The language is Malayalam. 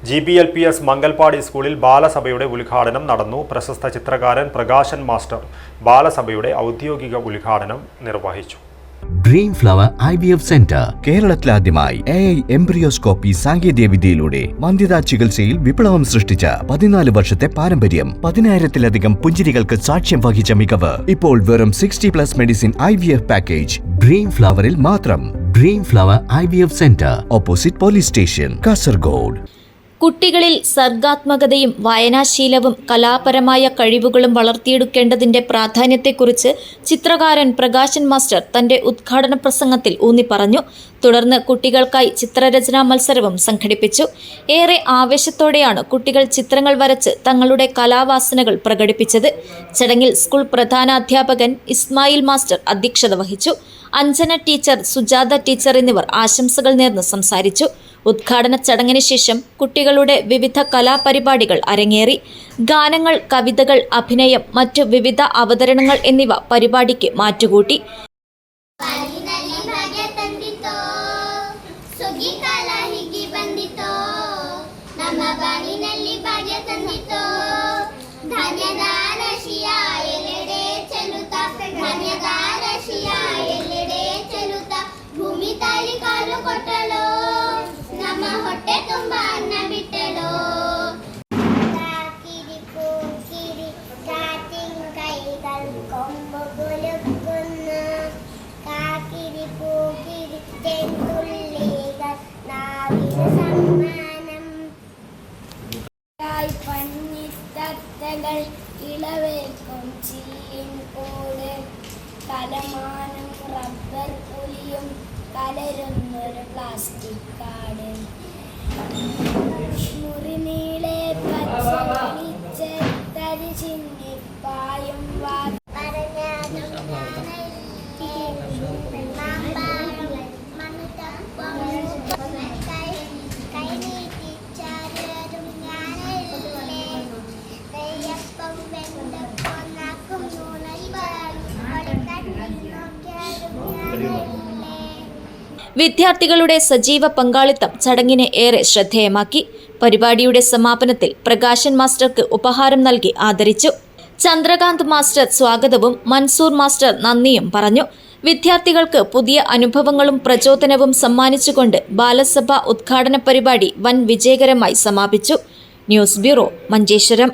GBLPS മംഗൽപാടി സ്കൂളിൽ ബാലസഭയുടെ ഉദ്ഘാടനം നടന്നു. പ്രശസ്ത ചിത്രകാരൻ പ്രകാശൻ മാസ്റ്റർ ബാലസഭയുടെ ഔദ്യോഗിക ഉദ്ഘാടനം നിർവഹിച്ചു. ഡ്രീം ഫ്ലവർ IVF സെന്റർ കേരളത്തിലാദ്യമായി AI എംബ്രിയോസ്കോപ്പി സാങ്കേതികവിദ്യയിലൂടെ വന്ധ്യതാ ചികിത്സയിൽ വിപ്ലവം സൃഷ്ടിച്ച 14 വർഷത്തെ പാരമ്പര്യം, 10,000-ലധികം പുഞ്ചിരികൾക്ക് സാക്ഷ്യം വഹിച്ച മികവ്. ഇപ്പോൾ വെറും 60+ മെഡിസിൻ IVF പാക്കേജ് ഡ്രീം ഫ്ലവറിൽ മാത്രം. Dream flower IVF centre, opposite police station, Kasaragod. കുട്ടികളിൽ സർഗാത്മകതയും വായനാശീലവും കലാപരമായ കഴിവുകളും വളർത്തിയെടുക്കേണ്ടതിന്റെ പ്രാധാന്യത്തെക്കുറിച്ച് ചിത്രകാരൻ പ്രകാശൻ മാസ്റ്റർ തന്റെ ഉദ്ഘാടന പ്രസംഗത്തിൽ ഊന്നിപ്പറഞ്ഞു. തുടർന്ന് കുട്ടികൾക്കായി ചിത്രരചനാ മത്സരവും സംഘടിപ്പിച്ചു. ഏറെ ആവേശത്തോടെയാണ് കുട്ടികൾ ചിത്രങ്ങൾ വരച്ച് തങ്ങളുടെ കലാവാസനകൾ പ്രകടിപ്പിച്ചത്. ചടങ്ങിൽ സ്കൂൾ പ്രധാനാധ്യാപകൻ ഇസ്മായിൽ മാസ്റ്റർ അധ്യക്ഷത വഹിച്ചു. അഞ്ജന ടീച്ചർ, സുജാത ടീച്ചർ എന്നിവർ ആശംസകൾ നേർന്ന് സംസാരിച്ചു. ഉദ്ഘാടന ചടങ്ങിന് ശേഷം കുട്ടികളുടെ വിവിധ കലാപരിപാടികൾ അരങ്ങേറി. ഗാനങ്ങൾ, കവിതകൾ, അഭിനയം, മറ്റു വിവിധ അവതരണങ്ങൾ എന്നിവ പരിപാടിക്ക് മാറ്റുകൂട്ടി. ಹೊಟ್ಟೆ ತುಂಬ ಅನ್ನ ಬಿಟ್ಟಳು കൈകൾ കൊമ്പുകുലുക്കുന്ന കാക്കിരി പൂക്കിരി തെന്തുള്ളികൾ നാവിന് സമ്മാനം പഞ്ഞിത്തത്തകൾ ഇളവേൽക്കും ചില്ലിൻ കൂട് കലമാനം റബ്ബർ പുലിയും കലരുന്നൊരു പ്ലാസ്റ്റിക് കാട് മുറിനീളെ പച്ച തരി ചിന്നിപ്പായും വിദ്യാർത്ഥികളുടെ സജീവ പങ്കാളിത്തം ചടങ്ങിനെ ഏറെ ശ്രദ്ധേയമാക്കി. പരിപാടിയുടെ സമാപനത്തിൽ പ്രകാശൻ മാസ്റ്റർക്ക് ഉപഹാരം നൽകി ആദരിച്ചു. ചന്ദ്രകാന്ത് മാസ്റ്റർ സ്വാഗതവും മൻസൂർ മാസ്റ്റർ നന്ദിയും പറഞ്ഞു. വിദ്യാർത്ഥികൾക്ക് പുതിയ അനുഭവങ്ങളും പ്രചോദനവും സമ്മാനിച്ചുകൊണ്ട് ബാലസഭ ഉദ്ഘാടന പരിപാടി വൻ വിജയകരമായി സമാപിച്ചു. News bureau, Manjeshwaram.